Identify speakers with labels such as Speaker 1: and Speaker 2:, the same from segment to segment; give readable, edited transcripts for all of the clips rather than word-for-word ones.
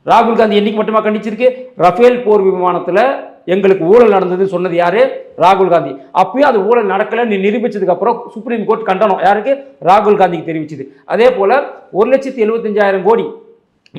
Speaker 1: ராகுல் காந்தி என்னைக்கு மட்டுமா கண்டிச்சிருக்கு? ரஃபேல் போர் விமானத்தில் எங்களுக்கு ஊழல் நடந்ததுன்னு சொன்னது யாரு? ராகுல் காந்தி. அப்பயும் அது ஊழல் நடக்கலன்னு நிரூபிச்சதுக்கு அப்புறம் சுப்ரீம் கோர்ட் கண்டனம் யாருக்கு? ராகுல் காந்திக்கு தெரிவிச்சது. அதே போல 1,75,000 கோடி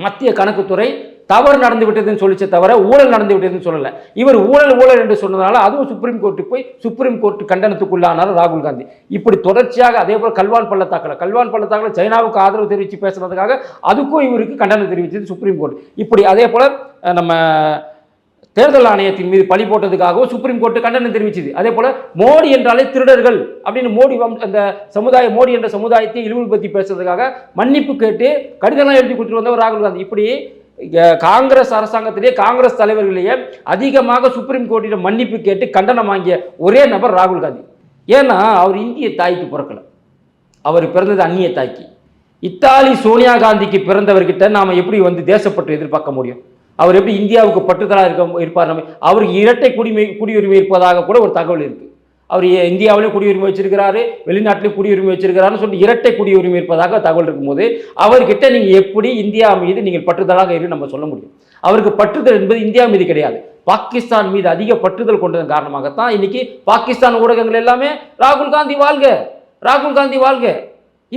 Speaker 1: மத்திய கணக்குத்துறை தவறு நடந்து விட்டதுன்னு சொல்லிச்சே தவிர ஊழல் நடந்து விட்டதுன்னு சொல்லல. இவர் ஊழல் என்று சொன்னதால அதுவும் சுப்ரீம் கோர்ட்டுக்கு போய் சுப்ரீம் கோர்ட் கண்டனத்துக்குள்ளானார் ராகுல் காந்தி. இப்படி தொடர்ச்சியாக அதே போல கல்வான் பள்ளத்தாக்கில் சைனாவுக்கு ஆதரவு தெரிவித்து பேசுறதுக்காக அதுக்கும் இவருக்கு கண்டனம் தெரிவித்தது சுப்ரீம் கோர்ட். இப்படி அதே போல நம்ம தேர்தல் ஆணையத்தின் மீது பழி போட்டதுக்காகவும் சுப்ரீம் கோர்ட் கண்டனம் தெரிவிச்சது. அதே போல மோடி என்றாலே திருடர்கள் அப்படின்னு அந்த மோடி என்ற சமுதாயத்தை இழிவுபடுத்தி பேசுறதுக்காக மன்னிப்பு கேட்டு கடிதம் எழுதி கொடுத்துட்டு வந்தவர் ராகுல் காந்தி. இப்படி காங்கிரஸ் அரசாங்கத்திலேயே காங்கிரஸ் தலைவர்களையே அதிகமாக சுப்ரீம் கோர்ட்டில் மன்னிப்பு கேட்டு கண்டனம் வாங்கிய ஒரே நபர் ராகுல் காந்தி. ஏன்னா அவர் இந்திய தாய்க்கு பிறக்கல, அவர் பிறந்தது அந்நிய தாய்க்கு. இத்தாலி சோனியா காந்திக்கு பிறந்தவர்கிட்ட நாம எப்படி தேசப்பற்று எதிர்பார்க்க முடியும்? அவர் எப்படி இந்தியாவுக்கு பற்றுதலாக இருப்பார்? அவருக்கு இரட்டை குடியுரிமை இருப்பதாக கூட ஒரு தகவல் இருக்கு. அவர் இந்தியாவிலேயும் குடியுரிமை வச்சிருக்கிறாரு, வெளிநாட்டிலையும் குடியுரிமை வச்சிருக்கிறாருன்னு சொல்லி இரட்டை குடியுரிமை இருப்பதாக தகவல் இருக்கும்போது அவர்கிட்ட நீங்க எப்படி இந்தியா மீது நீங்கள் பற்றுதலாக இரு நம்ம சொல்ல முடியும்? அவருக்கு பற்றுதல் என்பது இந்தியா மீது கிடையாது, பாகிஸ்தான் மீது அதிக பற்றுதல் கொண்டதன் காரணமாகத்தான் இன்னைக்கு பாகிஸ்தான் ஊடகங்கள் எல்லாமே ராகுல் காந்தி வாழ்க, ராகுல் காந்தி வாழ்க,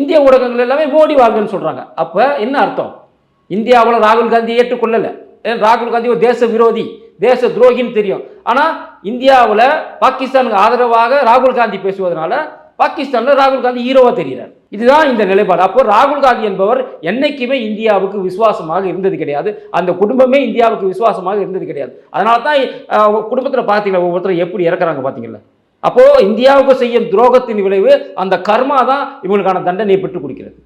Speaker 1: இந்திய ஊடகங்கள் எல்லாமே மோடி வாழ்கன்னு சொல்றாங்க. அப்ப என்ன அர்த்தம்? இந்தியாவில் ராகுல் காந்தி ஏற்றுக்கொள்ளல, ராகுல் காந்தி ஒரு தேச விரோதி, தேச துரோகின்னு தெரியும். ஆனால் இந்தியாவில் பாகிஸ்தானுக்கு ஆதரவாக ராகுல் காந்தி பேசுவதனால பாகிஸ்தானில் ராகுல் காந்தி ஹீரோவா தெரிகிறார். இதுதான் இந்த நிலைப்பாடு. அப்போ ராகுல் காந்தி என்பவர் என்னைக்குமே இந்தியாவுக்கு விசுவாசமாக இருந்தது கிடையாது, அந்த குடும்பமே இந்தியாவுக்கு விசுவாசமாக இருந்தது கிடையாது. அதனால தான் குடும்பத்தில் பார்த்தீங்களா ஒவ்வொருத்தரும் எப்படி இறக்குறாங்க பார்த்தீங்களா? அப்போ இந்தியாவுக்கு செய்யும் துரோகத்தின் விளைவு அந்த கர்மா தான் இவங்களுக்கான தண்டனையை பெற்றுக் கொடுக்கிறது.